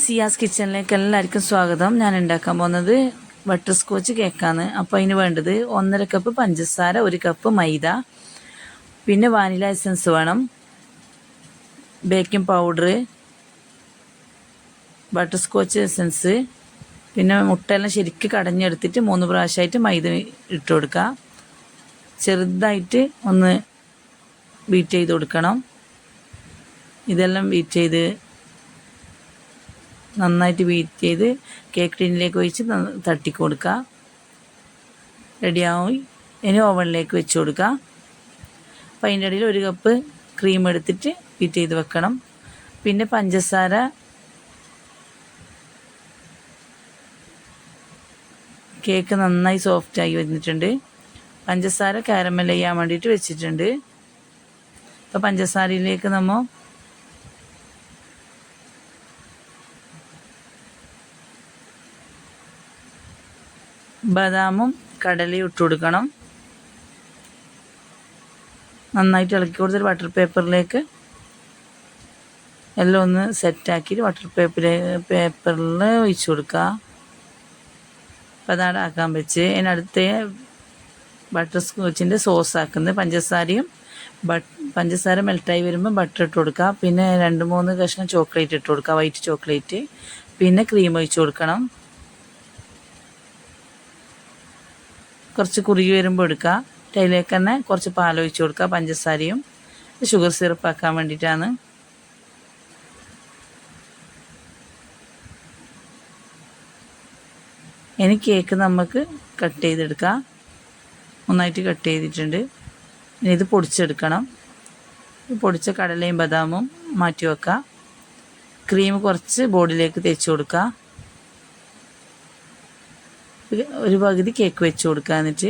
സിയാസ് കിച്ചണിലേക്ക് എല്ലാവർക്കും സ്വാഗതം. ഞാൻ ഉണ്ടാക്കാൻ പോകുന്നത് ബട്ടർ സ്കോച്ച് കേക്കാണ്. അപ്പോൾ അതിന് വേണ്ടത് 1.5 കപ്പ് പഞ്ചസാര, 1 കപ്പ് മൈദ, പിന്നെ വാനില എസൻസ് വേണം, baking powder, butter scotch essence, പിന്നെ മുട്ടയെല്ലാം ശരിക്ക് കടഞ്ഞെടുത്തിട്ട് 3 പ്രാവശ്യമായിട്ട് മൈദ ഇട്ട് കൊടുക്കുക. ചെറുതായിട്ട് ഒന്ന് ബീറ്റ് ചെയ്ത് കൊടുക്കണം. ഇതെല്ലാം ബീറ്റ് ചെയ്ത് നന്നായിട്ട് ബീറ്റ് ചെയ്ത് കേക്ക് ടിന്നിലേക്ക് ഒഴിച്ച് തട്ടി കൊടുക്കുക. റെഡിയായി. ഇനി ഓവനിലേക്ക് വെച്ച് കൊടുക്കുക. അപ്പോൾ അതിൻ്റെ ഇടയിൽ 1 കപ്പ് ക്രീം എടുത്തിട്ട് ബീറ്റ് ചെയ്ത് വെക്കണം. പിന്നെ പഞ്ചസാര കേക്ക് നന്നായി സോഫ്റ്റായി വന്നിട്ടുണ്ട്. പഞ്ചസാര കാരമൽ ചെയ്യാൻ വേണ്ടിയിട്ട് വെച്ചിട്ടുണ്ട്. അപ്പോൾ പഞ്ചസാരയിലേക്ക് നമ്മൾ ബദാമും കടലയും ഇട്ട് കൊടുക്കണം. നന്നായിട്ട് ഇളക്കി കൊടുത്തിട്ട് ബട്ടർ പേപ്പറിലേക്ക് എല്ലാം ഒന്ന് സെറ്റാക്കിയിട്ട് ബട്ടർ പേപ്പറിൽ ഒഴിച്ചു കൊടുക്കുക. അപ്പോൾ അതാടാക്കാൻ വെച്ച് അതിനടുത്ത് ബട്ടർ സ്കോച്ചിൻ്റെ സോസ് ആക്കുന്നത് പഞ്ചസാര മെൽറ്റായി വരുമ്പോൾ ബട്ടർ ഇട്ട് കൊടുക്കുക. പിന്നെ 2-3 കഷ്ണം ചോക്ലേറ്റ് ഇട്ട് കൊടുക്കുക, വൈറ്റ് ചോക്ലേറ്റ്. പിന്നെ ക്രീം ഒഴിച്ചു കൊടുക്കണം. കുറച്ച് കുറുകി വരുമ്പോൾ എടുക്കുക. അതിലേക്ക് തന്നെ കുറച്ച് പാലൊഴിച്ച് കൊടുക്കുക. പഞ്ചസാരയും ഷുഗർ സിറപ്പ് ആക്കാൻ വേണ്ടിയിട്ടാണ്. ഇനി കേക്ക് നമുക്ക് കട്ട് ചെയ്തെടുക്കാം. നന്നായിട്ട് കട്ട് ചെയ്തിട്ടുണ്ട്. ഇനി ഇത് പൊടിച്ചെടുക്കണം. പൊടിച്ച കടലയും ബദാമും മാറ്റി വെക്കുക. ക്രീം കുറച്ച് ബോർഡിലേക്ക് തേച്ച് കൊടുക്കുക. ഒരു പകുതി കേക്ക് വെച്ച് കൊടുക്കുക. എന്നിട്ട്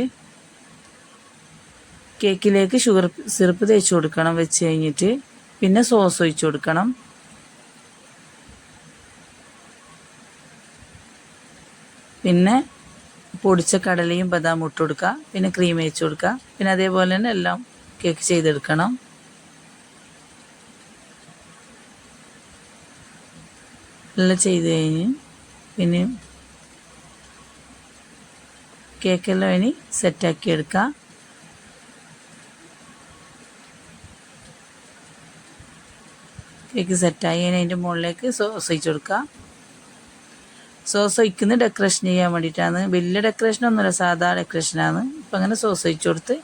കേക്കിലേക്ക് ഷുഗർ സിറപ്പ് തേച്ച് കൊടുക്കണം. വെച്ച് കഴിഞ്ഞിട്ട് പിന്നെ സോസ് ഒഴിച്ച് കൊടുക്കണം. പിന്നെ പൊടിച്ച കടലയും ബദാമും ഇട്ട് കൊടുക്കുക. പിന്നെ ക്രീം വെച്ച് കൊടുക്കുക. പിന്നെ അതേപോലെ തന്നെ എല്ലാം കേക്ക് ചെയ്തെടുക്കണം. എല്ലാം ചെയ്ത് കഴിഞ്ഞ് പിന്നെ കേക്കെല്ലാം ഇനി സെറ്റാക്കി എടുക്കുക. കേക്ക് സെറ്റായി അതിൻ്റെ മുകളിലേക്ക് സോസ് ഒഴിച്ച് കൊടുക്കുക. സോസ് ഒഴിക്കുന്നത് ഡെക്കറേഷൻ ചെയ്യാൻ വേണ്ടിയിട്ടാണ്. വലിയ ഡെക്കറേഷനൊന്നുമില്ല, സാധാ ഡെക്കറേഷനാണ്. അപ്പം അങ്ങനെ സോസ് ഒഴിച്ച് കൊടുത്ത്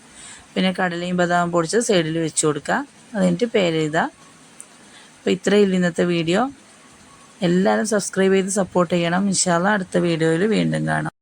പിന്നെ കടലയും ബദാമും പൊടിച്ചത് സൈഡിൽ വെച്ച് കൊടുക്കുക. അതിൻ്റെ പേരെഴുതുക. അപ്പോൾ ഇത്രയും ഇന്നത്തെ വീഡിയോ. എല്ലാവരും സബ്സ്ക്രൈബ് ചെയ്ത് സപ്പോർട്ട് ചെയ്യണം. ഇൻഷാ അല്ലാഹ് അടുത്ത വീഡിയോയിൽ വീണ്ടും കാണാം.